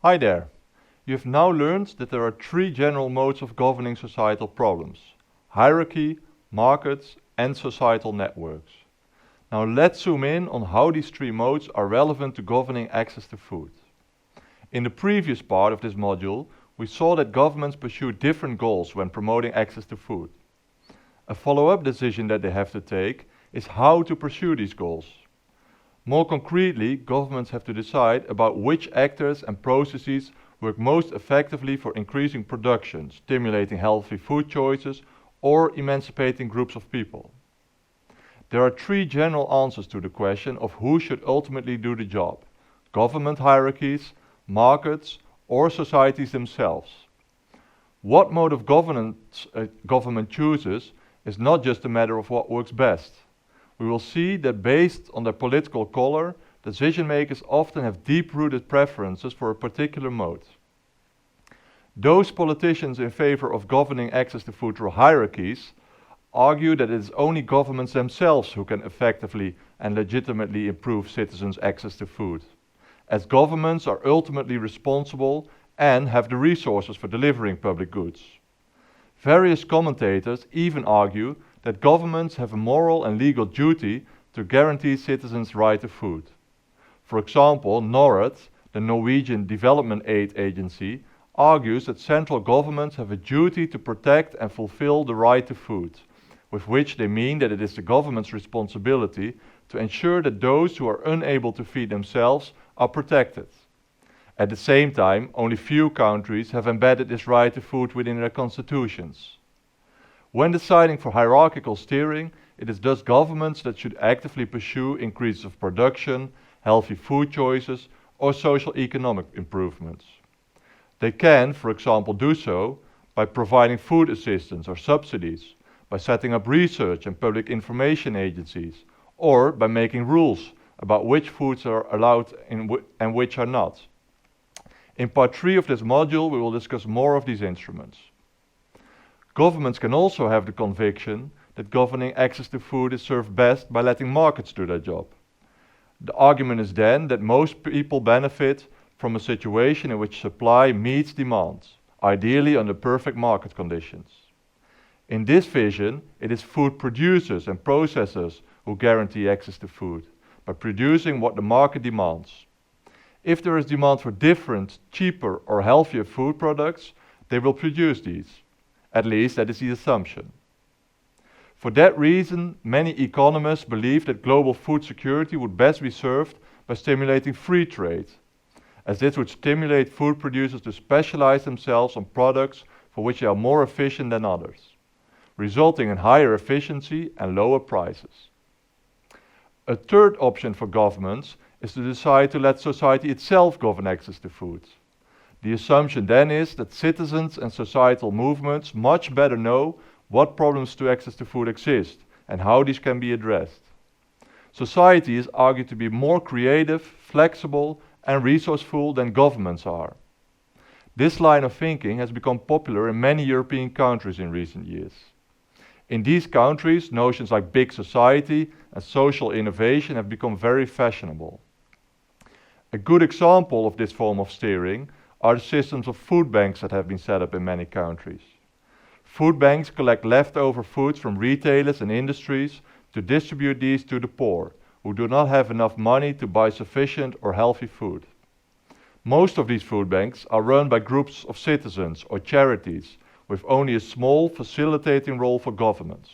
Hi there! You have now learned that there are three general modes of governing societal problems: hierarchy, markets, and societal networks. Now let's zoom in on how these three modes are relevant to governing access to food. In the previous part of this module, we saw that governments pursue different goals when promoting access to food. A follow-up decision that they have to take is how to pursue these goals. More concretely, governments have to decide about which actors and processes work most effectively for increasing production, stimulating healthy food choices, or emancipating groups of people. There are three general answers to the question of who should ultimately do the job: government hierarchies, markets, or societies themselves. What mode of governance a government chooses is not just a matter of what works best. We will see that based on their political color, decision makers often have deep-rooted preferences for a particular mode. Those politicians in favor of governing access to food through hierarchies argue that it is only governments themselves who can effectively and legitimately improve citizens' access to food, as governments are ultimately responsible and have the resources for delivering public goods. Various commentators even argue that governments have a moral and legal duty to guarantee citizens' right to food. For example, NORAD, the Norwegian Development Aid Agency, argues that central governments have a duty to protect and fulfill the right to food, with which they mean that it is the government's responsibility to ensure that those who are unable to feed themselves are protected. At the same time, only few countries have embedded this right to food within their constitutions. When deciding for hierarchical steering, it is thus governments that should actively pursue increases of production, healthy food choices, or social economic improvements. They can, for example, do so by providing food assistance or subsidies, by setting up research and public information agencies, or by making rules about which foods are allowed and which are not. In part 3 of this module, we will discuss more of these instruments. Governments can also have the conviction that governing access to food is served best by letting markets do their job. The argument is then that most people benefit from a situation in which supply meets demand, ideally under perfect market conditions. In this vision, it is food producers and processors who guarantee access to food, by producing what the market demands. If there is demand for different, cheaper or healthier food products, they will produce these. At least that is the assumption. For that reason, many economists believe that global food security would best be served by stimulating free trade, as this would stimulate food producers to specialize themselves on products for which they are more efficient than others, resulting in higher efficiency and lower prices. A third option for governments is to decide to let society itself govern access to food. The assumption then is that citizens and societal movements much better know what problems to access to food exist and how these can be addressed. Society is argued to be more creative, flexible, and resourceful than governments are. This line of thinking has become popular in many European countries in recent years. In these countries, notions like big society and social innovation have become very fashionable. A good example of this form of steering are the systems of food banks that have been set up in many countries. Food banks collect leftover foods from retailers and industries to distribute these to the poor, who do not have enough money to buy sufficient or healthy food. Most of these food banks are run by groups of citizens or charities, with only a small facilitating role for governments.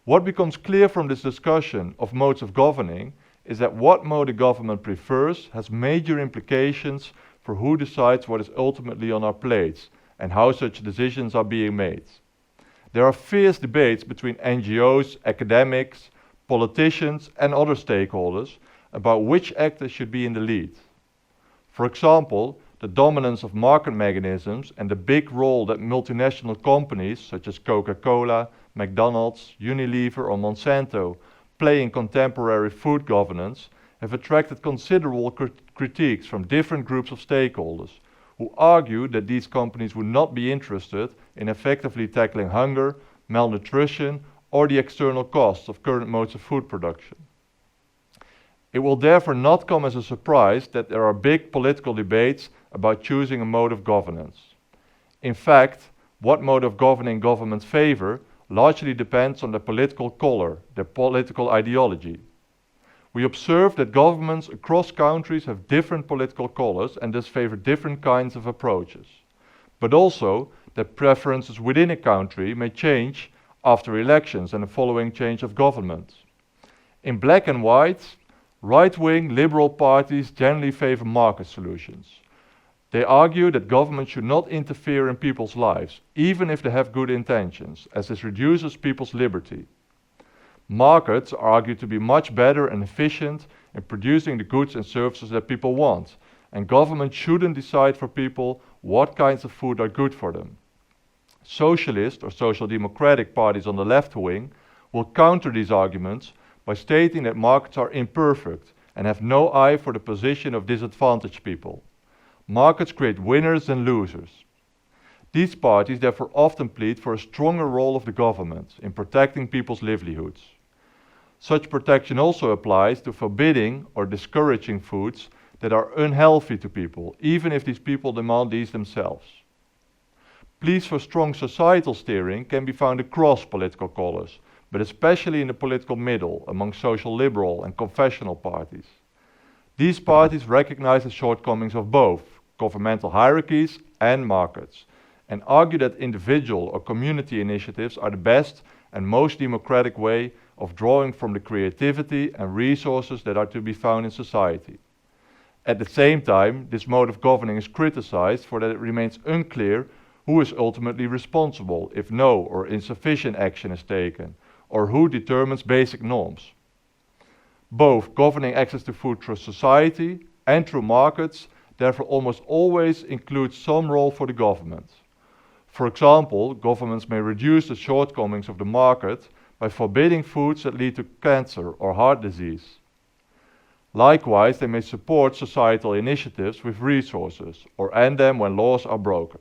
What becomes clear from this discussion of modes of governing is that what mode a government prefers has major implications for who decides what is ultimately on our plates and how such decisions are being made. There are fierce debates between NGOs, academics, politicians and other stakeholders about which actors should be in the lead. For example, the dominance of market mechanisms and the big role that multinational companies such as Coca-Cola, McDonald's, Unilever or Monsanto play in contemporary food governance have attracted considerable critiques from different groups of stakeholders who argue that these companies would not be interested in effectively tackling hunger, malnutrition or the external costs of current modes of food production. It will therefore not come as a surprise that there are big political debates about choosing a mode of governance. In fact, what mode of governing governments favor largely depends on their political color, their political ideology. We observe that governments across countries have different political colors and thus favor different kinds of approaches, but also that preferences within a country may change after elections and the following change of government. In black and white, right-wing liberal parties generally favor market solutions. They argue that government should not interfere in people's lives, even if they have good intentions, as this reduces people's liberty. Markets are argued to be much better and efficient in producing the goods and services that people want, and government shouldn't decide for people what kinds of food are good for them. Socialist or social democratic parties on the left wing will counter these arguments by stating that markets are imperfect and have no eye for the position of disadvantaged people. Markets create winners and losers. These parties therefore often plead for a stronger role of the government in protecting people's livelihoods. Such protection also applies to forbidding or discouraging foods that are unhealthy to people, even if these people demand these themselves. Pleas for strong societal steering can be found across political colors, but especially in the political middle among social liberal and confessional parties. These parties recognize the shortcomings of both governmental hierarchies and markets, and argue that individual or community initiatives are the best and most democratic way of drawing from the creativity and resources that are to be found in society. At the same time, this mode of governing is criticized for that it remains unclear who is ultimately responsible if no or insufficient action is taken, or who determines basic norms. Both governing access to food through society and through markets therefore almost always include some role for the government. For example, governments may reduce the shortcomings of the market by forbidding foods that lead to cancer or heart disease. Likewise, they may support societal initiatives with resources or end them when laws are broken.